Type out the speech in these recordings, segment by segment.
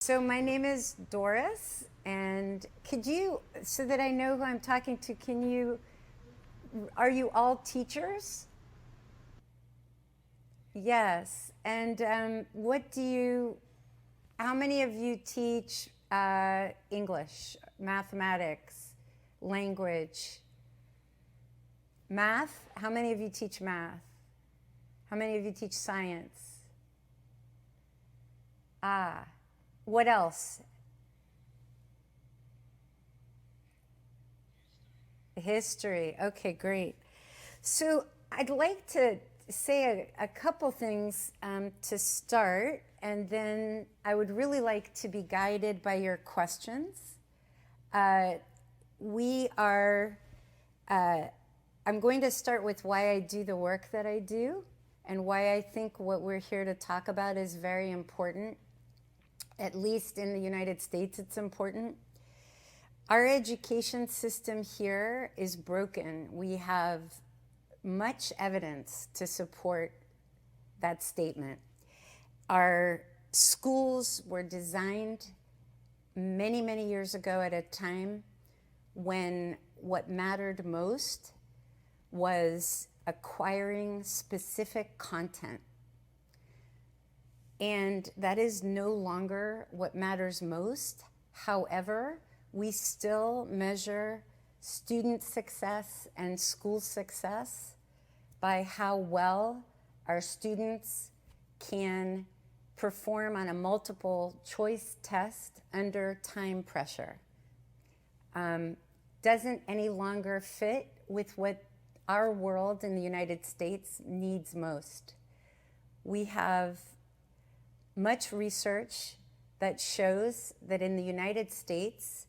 So my name is Doris, and could you, so that I know who I'm talking to, are you all teachers? Yes. And how many of you teach English, mathematics, language, math? How many of you teach math? How many of you teach science? What else? History. Okay, great. So I'd like to say a couple things to start, and then I would really like to be guided by your questions. We are, I'm going to start with why I do the work that I do and why I think what we're here to talk about is very important. At least in the United States, it's important. Our education system here is broken. We have much evidence to support that statement. Our schools were designed many, many years ago at a time when what mattered most was acquiring specific content. And that is no longer what matters most. However, we still measure student success and school success by how well our students can perform on a multiple choice test under time pressure. Doesn't any longer fit with what our world in the United States needs most. We have much research that shows that in the United States,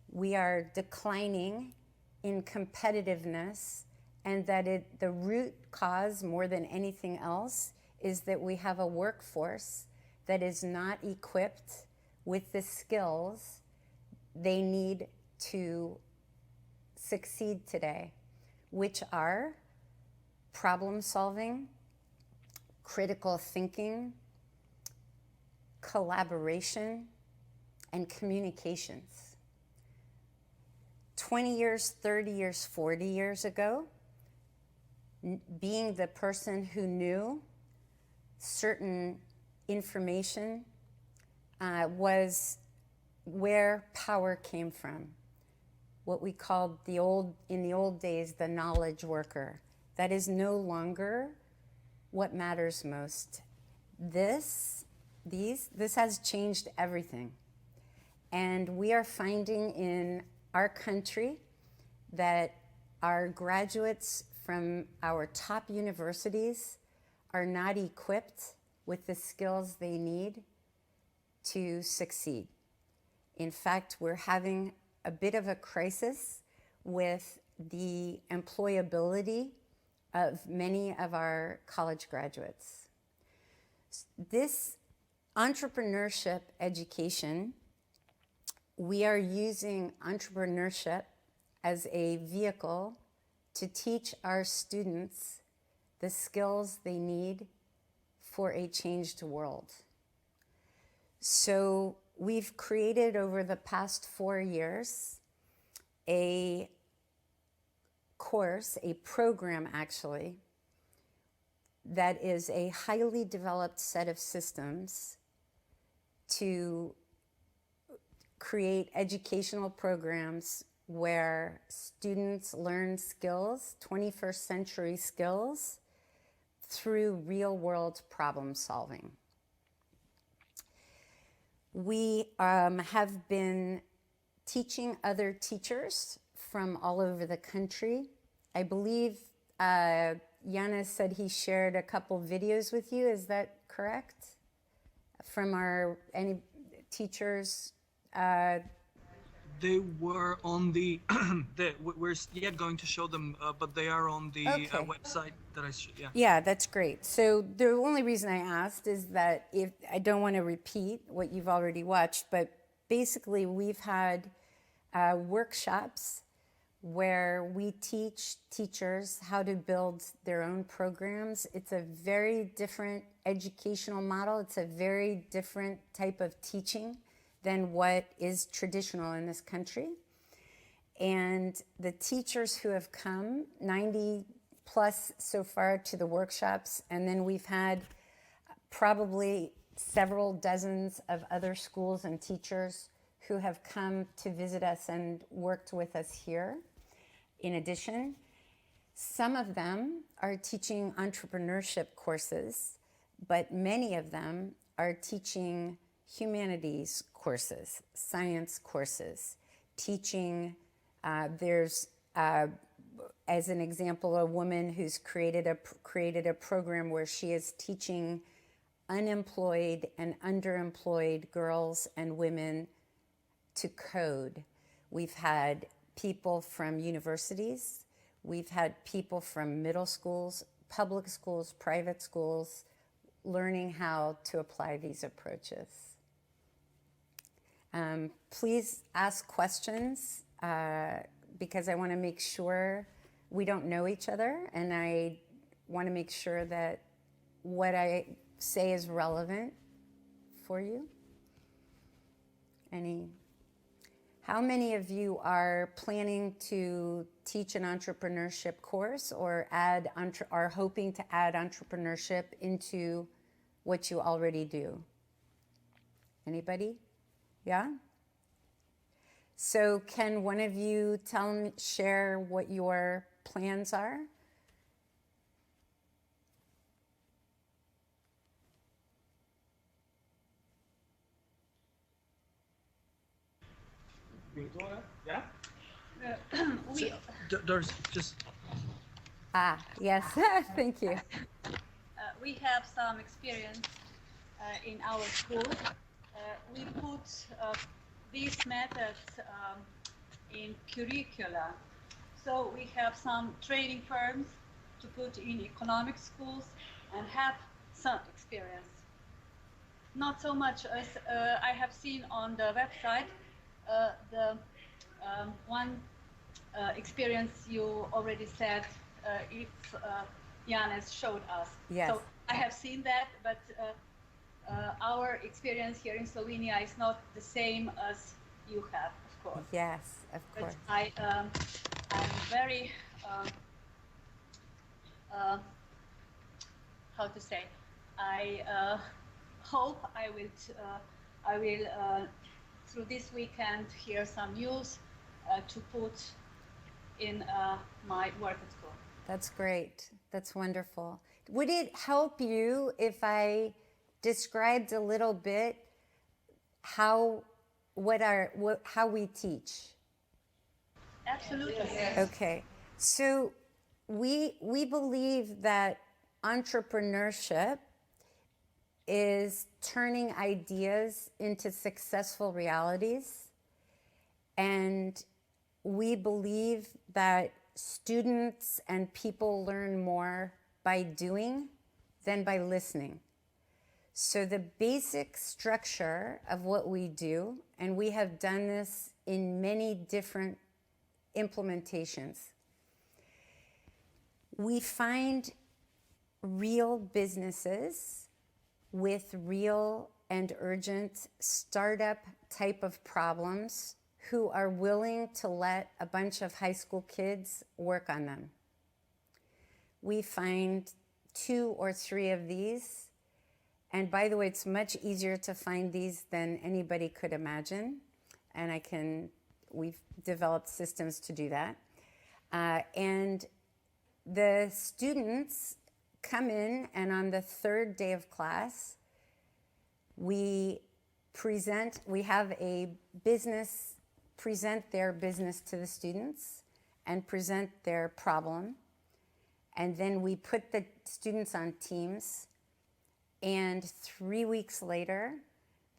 we are declining in competitiveness, and that the root cause, more than anything else, is that we have a workforce that is not equipped with the skills they need to succeed today, which are problem solving, critical thinking, collaboration, and communications. 20 years, 30 years, 40 years ago, being the person who knew certain information was where power came from. What we called in the old days, the knowledge worker. That is no longer what matters most. This has changed everything. And we are finding in our country that our graduates from our top universities are not equipped with the skills they need to succeed. In fact, we're having a bit of a crisis with the employability of many of our college graduates. This entrepreneurship education, we are using entrepreneurship as a vehicle to teach our students the skills they need for a changed world. So we've created over the past 4 years a course, a program actually, that is a highly developed set of systems to create educational programs where students learn skills, 21st century skills, through real world problem solving. We have been teaching other teachers from all over the country. I believe Yana said he shared a couple videos with you. Is that correct? From any teachers? They were on the, we're yet going to show them, but they are on the website that yeah. Yeah, that's great. So the only reason I asked is that if I don't want to repeat what you've already watched, but basically we've had workshops where we teach teachers how to build their own programs. It's a very different educational model. It's a very different type of teaching than what is traditional in this country. And the teachers who have come, 90 plus so far to the workshops, and then we've had probably several dozens of other schools and teachers who have come to visit us and worked with us here. In addition, some of them are teaching entrepreneurship courses, but many of them are teaching humanities courses, science courses, teaching. There's, as an example, a woman who's created a program where she is teaching unemployed and underemployed girls and women to code. We've had people from universities. We've had people from middle schools, public schools, private schools, learning how to apply these approaches. Please ask questions because I want to make sure we don't know each other, and I want to make sure that what I say is relevant for you. How many of you are planning to teach an entrepreneurship course or are hoping to add entrepreneurship into what you already do? Anybody? Yeah? So can one of you share what your plans are? Yeah? We Doris, just... Yes, thank you. we have some experience in our school. We put these methods in curricula. So we have some training firms to put in economic schools and have some experience. Not so much as I have seen on the website. The one experience you already said, if Janes showed us. Yes. So I have seen that, but our experience here in Slovenia is not the same as you have, of course. Yes, of course. But I'm very, how to say, I hope I will through this weekend hear some news to put in my work at school. That's great. That's wonderful. Would it help you if I described a little bit how we teach? Absolutely. Yes. Okay. So we believe that entrepreneurship is turning ideas into successful realities. And we believe that students and people learn more by doing than by listening. So the basic structure of what we do, and we have done this in many different implementations, we find real businesses with real and urgent startup type of problems who are willing to let a bunch of high school kids work on them. We find 2 or 3 of these. And by the way, it's much easier to find these than anybody could imagine. And we've developed systems to do that. And the students come in, and on the 3rd day of class, we have a business, present their business to the students and present their problem. And then we put the students on teams. And 3 weeks later,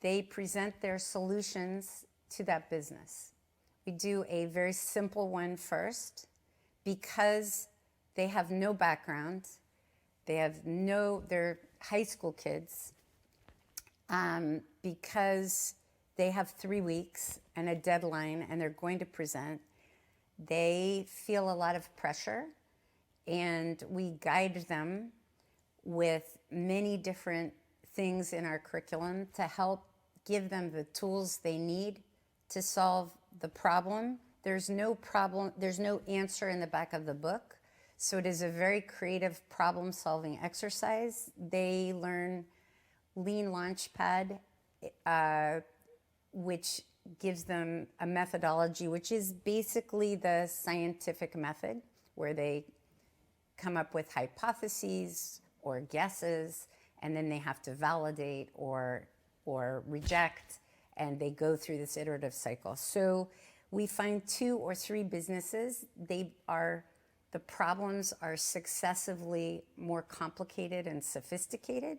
they present their solutions to that business. We do a very simple one first because they have no background. They're high school kids. Because they have 3 weeks and a deadline and they're going to present, they feel a lot of pressure, and we guide them with many different things in our curriculum to help give them the tools they need to solve the problem. There's no answer in the back of the book. So it is a very creative problem-solving exercise. They learn Lean Launchpad, which gives them a methodology, which is basically the scientific method, where they come up with hypotheses or guesses, and then they have to validate or reject, and they go through this iterative cycle. So we find 2 or 3 businesses. The problems are successively more complicated and sophisticated.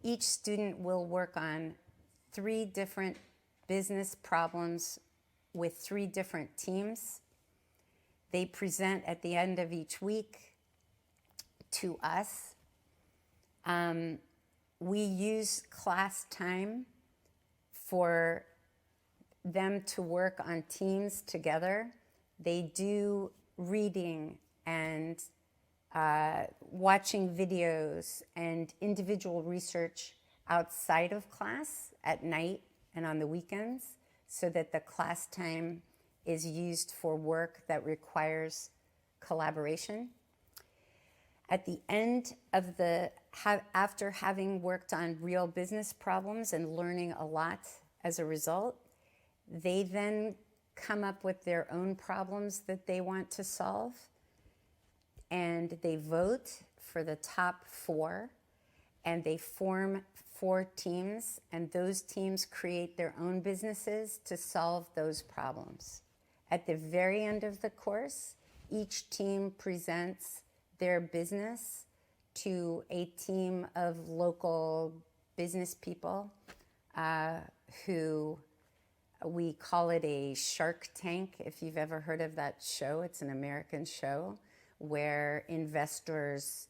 Each student will work on 3 different business problems with 3 different teams. They present at the end of each week to us. We use class time for them to work on teams together. They do reading and watching videos and individual research outside of class at night and on the weekends, so that the class time is used for work that requires collaboration. At the end of after having worked on real business problems and learning a lot as a result, they then come up with their own problems that they want to solve, and they vote for the top 4, and they form 4 teams, and those teams create their own businesses to solve those problems. At the very end of the course, each team presents their business to a team of local business people who we call it a Shark Tank. If you've ever heard of that show, it's an American show where investors,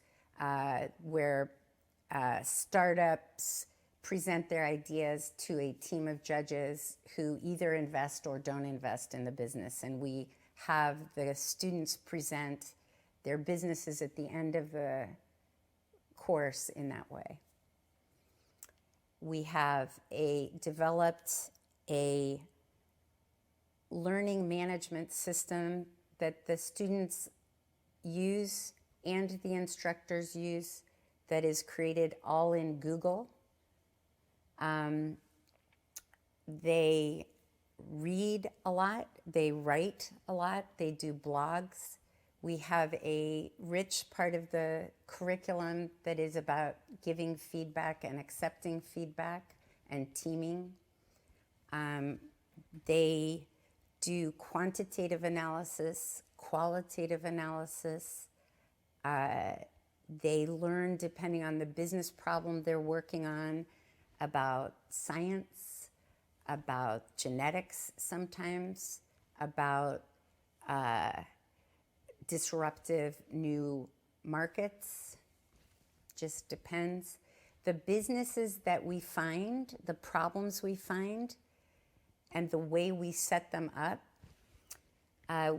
startups present their ideas to a team of judges who either invest or don't invest in the business. And we have the students present their businesses at the end of the course in that way. We have developed a learning management system that the students use and the instructors use that is created all in Google. They read a lot, they write a lot, they do blogs. We have a rich part of the curriculum that is about giving feedback and accepting feedback and teaming. They do quantitative analysis, qualitative analysis. They learn, depending on the business problem they're working on, about science, about genetics sometimes, about disruptive new markets. Just depends. The businesses that we find, the problems we find, and the way we set them up,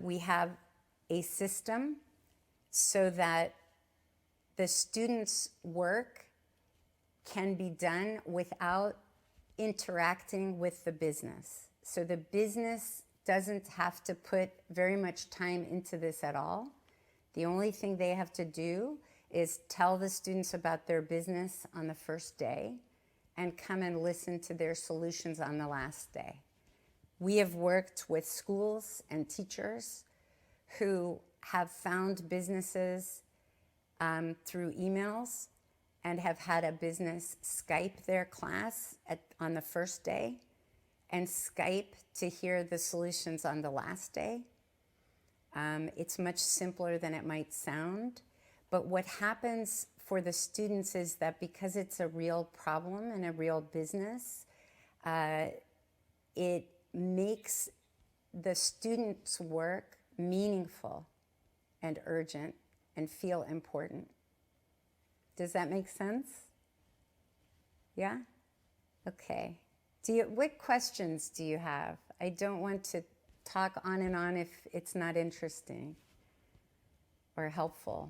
we have a system so that the students' work can be done without interacting with the business. So the business doesn't have to put very much time into this at all. The only thing they have to do is tell the students about their business on the first day and come and listen to their solutions on the last day. We have worked with schools and teachers who have found businesses through emails and have had a business Skype their class on the first day and Skype to hear the solutions on the last day. It's much simpler than it might sound. But what happens for the students is that because it's a real problem and a real business, it makes the students' work meaningful and urgent and feel important. Does that make sense? Yeah? Okay. What questions do you have? I don't want to talk on and on if it's not interesting or helpful.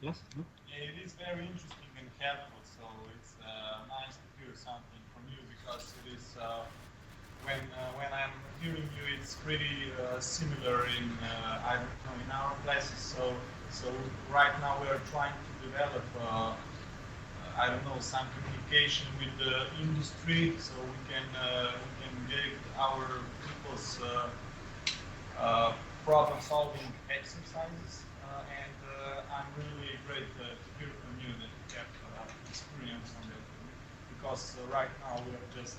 Yes. No? Yeah, it is very interesting and helpful. So it's nice to hear something from you because it is when I'm hearing you, it's pretty similar in I don't know in our classes. So right now we are trying to develop I don't know some communication with the industry, so we can give our people's problem solving exercises. And I'm really great to hear from you that you have experience on that because right now we are just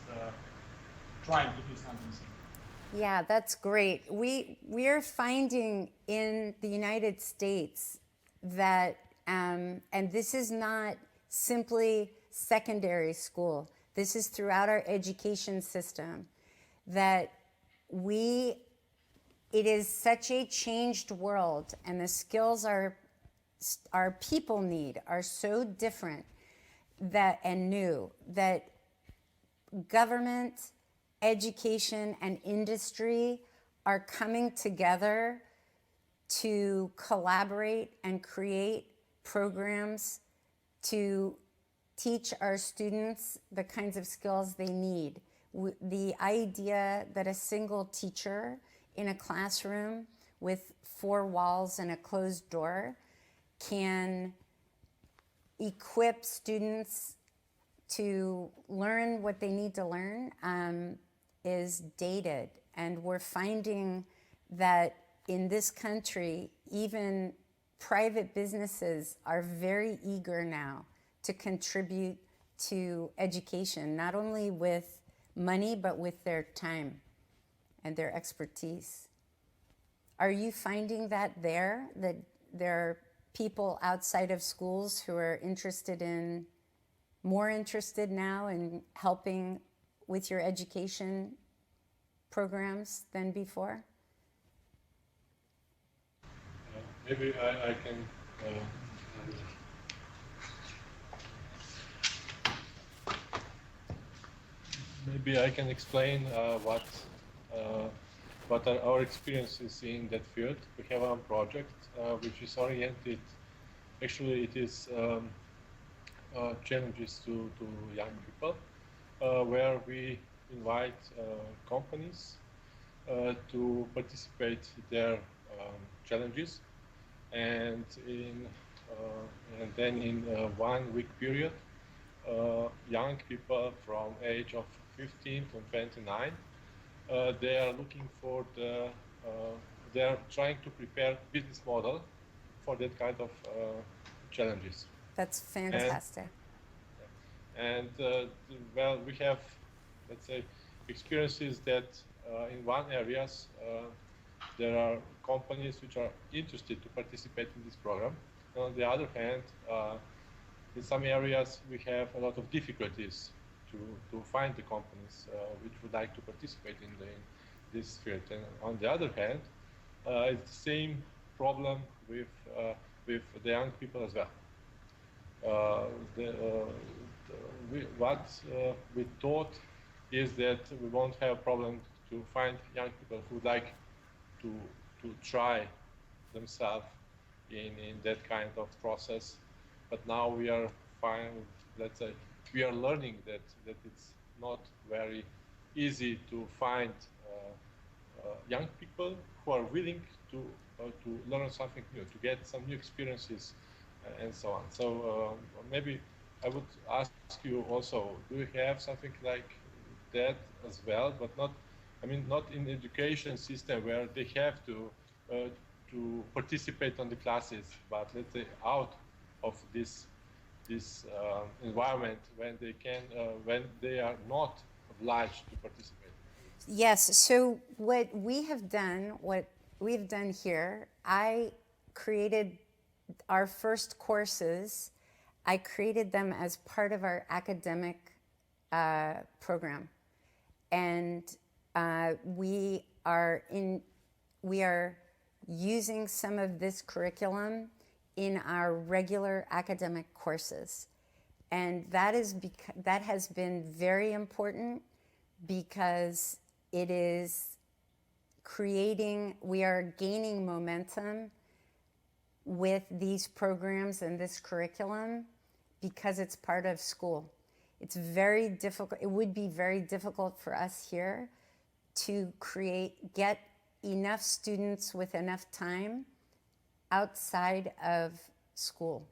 trying to do something simple. Yeah, that's great. We're finding in the United States that, and this is not simply secondary school. This is throughout our education system, that it is such a changed world, and the skills our people need are so different and new that government, education, and industry are coming together to collaborate and create programs to teach our students the kinds of skills they need. The idea that a single teacher in a classroom with 4 walls and a closed door can equip students to learn what they need to learn is dated. And we're finding that in this country, even private businesses are very eager now to contribute to education, not only with money, but with their time and their expertise. Are you finding that there are people outside of schools who are more interested now in helping with your education programs than before? Maybe I can maybe I can explain what are our experiences in that field. We have a project which is oriented. Actually, it is challenges to young people, where we invite companies to participate in their challenges, and then in 1 week period, young people from age of 15 to 29, they are looking for they are trying to prepare business model for that kind of challenges. That's fantastic. And well, we have, let's say, experiences that in one areas there are companies which are interested to participate in this program. And on the other hand, in some areas we have a lot of difficulties to find the companies which would like to participate in this field. And on the other hand, it's the same problem with the young people as well. What we thought is that we won't have a problem to find young people who would like to try themselves in that kind of process. But now we are let's say, we are learning that it's not very easy to find young people who are willing to learn something new, to get some new experiences, and so on. So maybe I would ask you also, do you have something like that as well, but not in education system where they have to participate on the classes, but let's say out of this environment when they are not obliged to participate. Yes, so what we've done here, I created our first courses. I created them as part of our academic program, and we are using some of this curriculum in our regular academic courses, and that has been very important because it is we are gaining momentum with these programs and this curriculum because it's part of school. It's very difficult. It would be very difficult for us here to get enough students with enough time outside of school.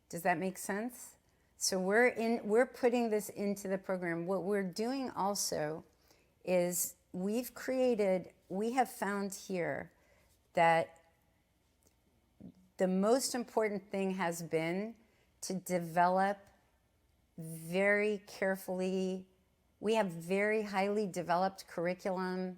Does that make sense? So we're putting this into the program. What we're doing also is we have found here that the most important thing has been to develop very carefully. We have very highly developed curriculum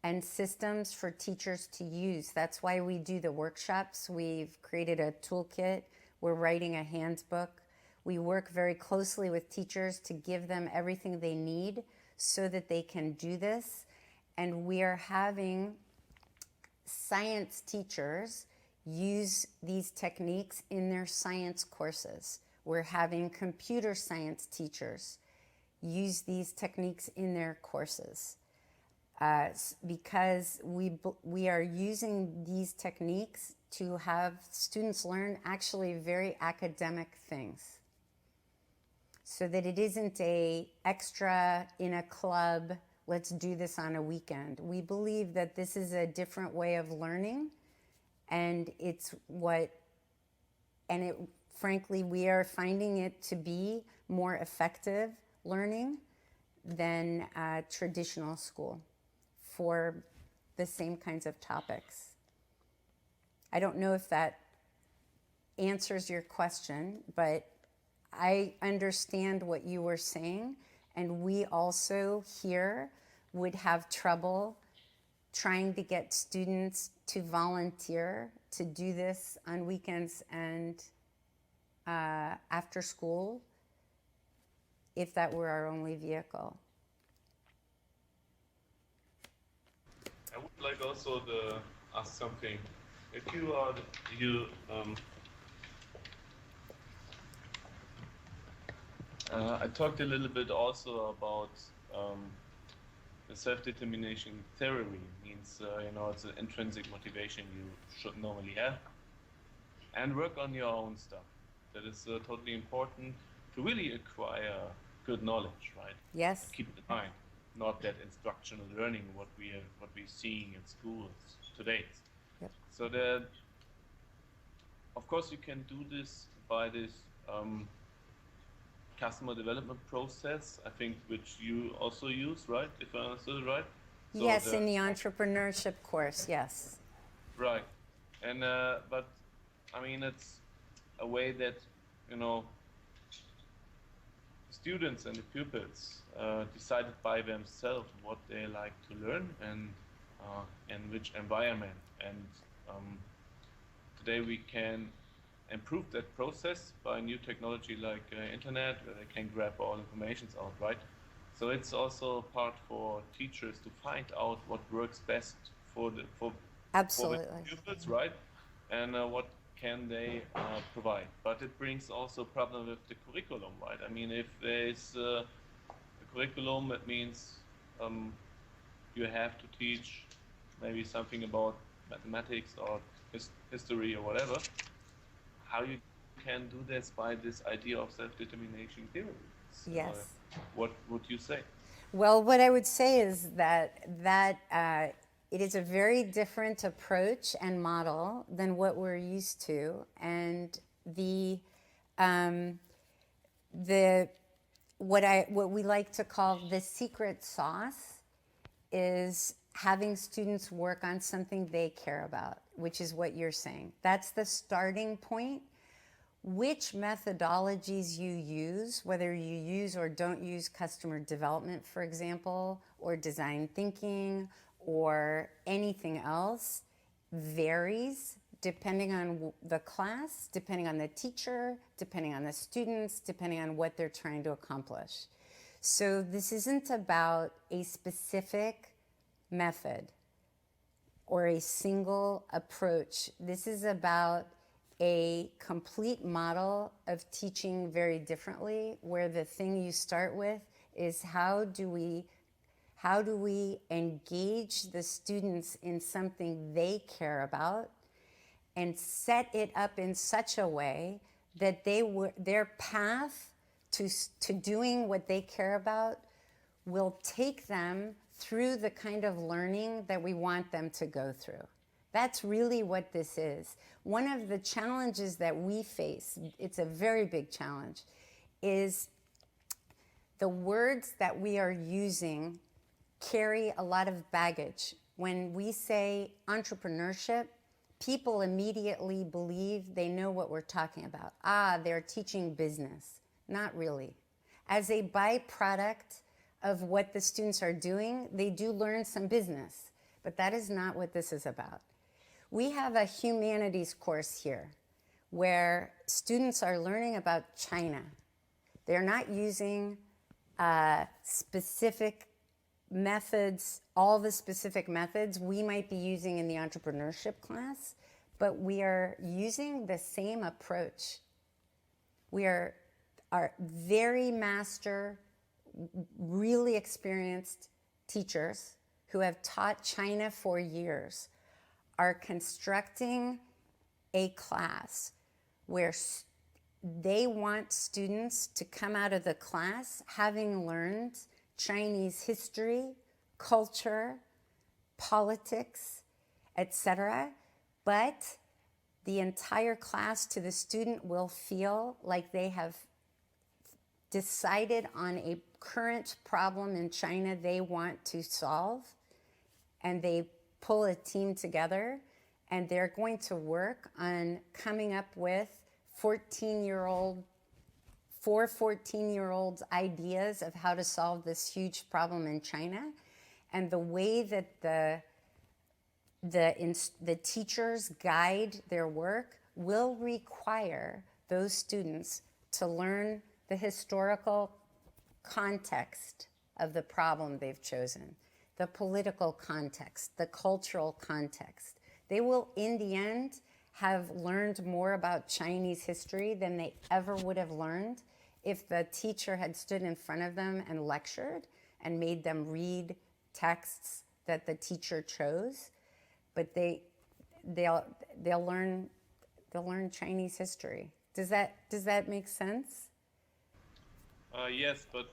and systems for teachers to use. That's why we do the workshops. We've created a toolkit. We're writing a handbook. We work very closely with teachers to give them everything they need so that they can do this. And we are having science teachers use these techniques in their science courses. We're having computer science teachers use these techniques in their courses because we are using these techniques to have students learn actually very academic things, so that it isn't a extra in a club, let's do this on a weekend. We believe that this is a different way of learning, and frankly, we are finding it to be more effective learning than traditional school for the same kinds of topics. I don't know if that answers your question, but I understand what you were saying, and we also here would have trouble trying to get students to volunteer to do this on weekends and after school if that were our only vehicle. I would like also to ask something. If I talked a little bit also about the self-determination theory. Means it's an intrinsic motivation you should normally have, and work on your own stuff. That is totally important to really acquire good knowledge, right? Yes. Keep in mind, not that instructional learning what we're seeing in schools today. Yep. So of course, you can do this by this customer development process, I think, which you also use, right? If I understood it right? So yes, in the entrepreneurship course, yes. Right. And but I mean, it's a way that students and the pupils decided by themselves what they like to learn and in which environment. And today we can improve that process by new technology like internet, where they can grab all information out, right? So it's also part for teachers to find out what works best for the pupils, right? And what can they provide. But it brings also problem with the curriculum, right? I mean, if there's a curriculum, that means you have to teach maybe something about mathematics or history or whatever. How you can do this by this idea of self-determination theory? Yes. What would you say? Well, what I would say is that it is a very different approach and model than what we're used to, and what we like to call the secret sauce is having students work on something they care about, which is what you're saying. That's the starting point. Which methodologies you use, whether you use or don't use customer development, for example, or design thinking, or anything else, varies depending on the class, depending on the teacher, depending on the students, depending on what they're trying to accomplish. So this isn't about a specific method or a single approach. This is about a complete model of teaching very differently, where the thing you start with is how do we engage the students in something they care about, and set it up in such a way that their path to doing what they care about will take them through the kind of learning that we want them to go through. That's really what this is. One of the challenges that we face, it's a very big challenge, is the words that we are using carry a lot of baggage. When we say entrepreneurship, people immediately believe they know what we're talking about. They're teaching business. Not really. As a byproduct of what the students are doing, they do learn some business, but that is not what this is about. We have a humanities course here where students are learning about China. They're not using specific methods, all the specific methods we might be using in the entrepreneurship class, but we are using the same approach. We are very master, really experienced teachers who have taught China for years are constructing a class where they want students to come out of the class having learned Chinese history, culture, politics, etc. But the entire class to the student will feel like they have decided on a current problem in China they want to solve, and they pull a team together, and they're going to work on coming up with 14-year-olds' ideas of how to solve this huge problem in China. And the way that the teachers guide their work will require those students to learn the historical context of the problem they've chosen, the political context, the cultural context. They will, in the end, have learned more about Chinese history than they ever would have learned if the teacher had stood in front of them and lectured and made them read texts that the teacher chose. But they'll learn Chinese history. Does that make sense? Yes, but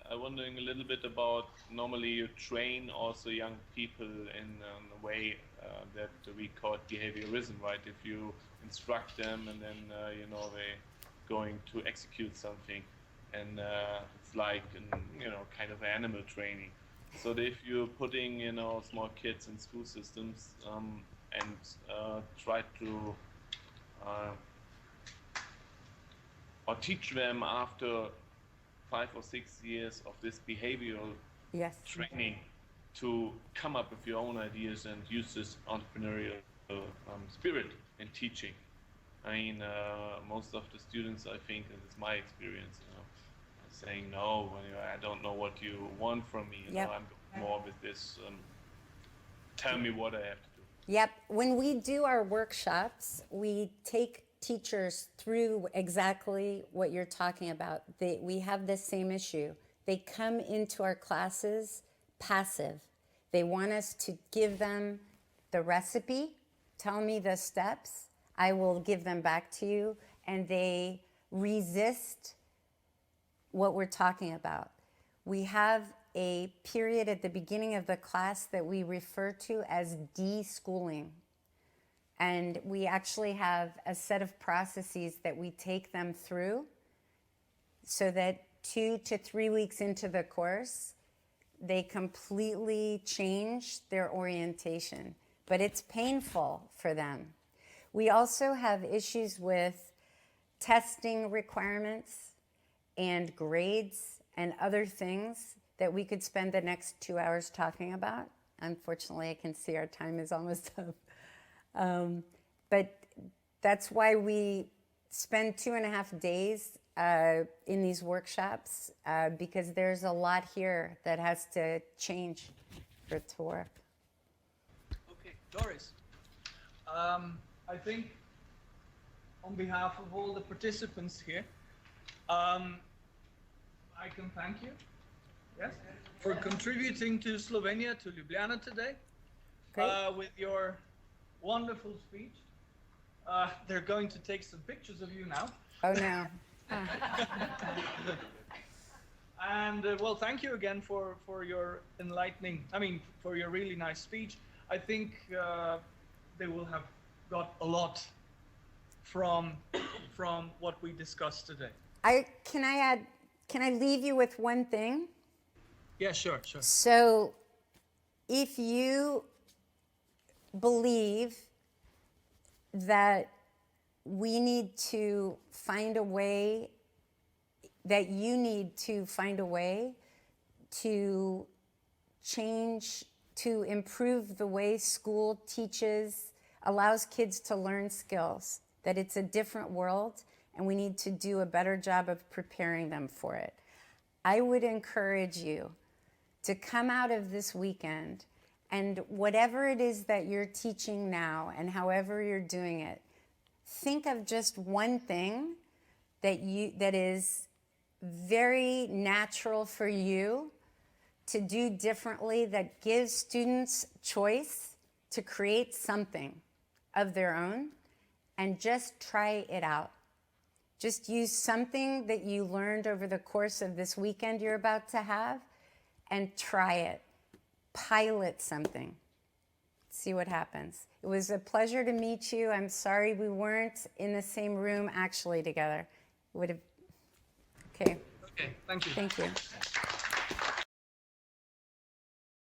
I'm wondering a little bit about, normally you train also young people in a way that we call it behaviorism, right? If you instruct them and then, they're going to execute something, and it's like, kind of animal training. So that if you're putting, small kids in school systems and try to or teach them after 5 or 6 years of this behavioral training to come up with your own ideas and use this entrepreneurial spirit in teaching. I mean, most of the students, I think, and it's my experience, are saying, no, I don't know what you want from me. I'm more with this, tell me what I have to do. Yep. When we do our workshops, we take teachers through exactly what you're talking about. We have this same issue. They come into our classes passive. They want us to give them the recipe, tell me the steps, I will give them back to you, and they resist what we're talking about. We have a period at the beginning of the class that we refer to as de-schooling. And we actually have a set of processes that we take them through so that 2 to 3 weeks into the course, they completely change their orientation. But it's painful for them. We also have issues with testing requirements and grades and other things that we could spend the next 2 hours talking about. Unfortunately, I can see our time is almost up. But that's why we spend 2.5 days in these workshops, because there's a lot here that has to change for it to work. Okay, Doris, I think on behalf of all the participants here, I can thank you, yes, for contributing to Slovenia, to Ljubljana today, with your wonderful speech. they're going to take some pictures of you now. Oh no. And well, thank you again for your enlightening, for your really nice speech. I think they will have got a lot from what we discussed today. Can I leave you with one thing? Yeah, sure. So if you believe that we need to find a way, that you need to find a way to change, to improve the way school teaches, allows kids to learn skills, that it's a different world and we need to do a better job of preparing them for it, I would encourage you to come out of this weekend and whatever it is that you're teaching now and however you're doing it, think of just one thing that is very natural for you to do differently, that gives students choice to create something of their own, and just try it out. Just use something that you learned over the course of this weekend you're about to have and try it. Pilot something. See what happens. It was a pleasure to meet you. I'm sorry we weren't in the same room actually together. Okay. Okay, thank you. Thank you.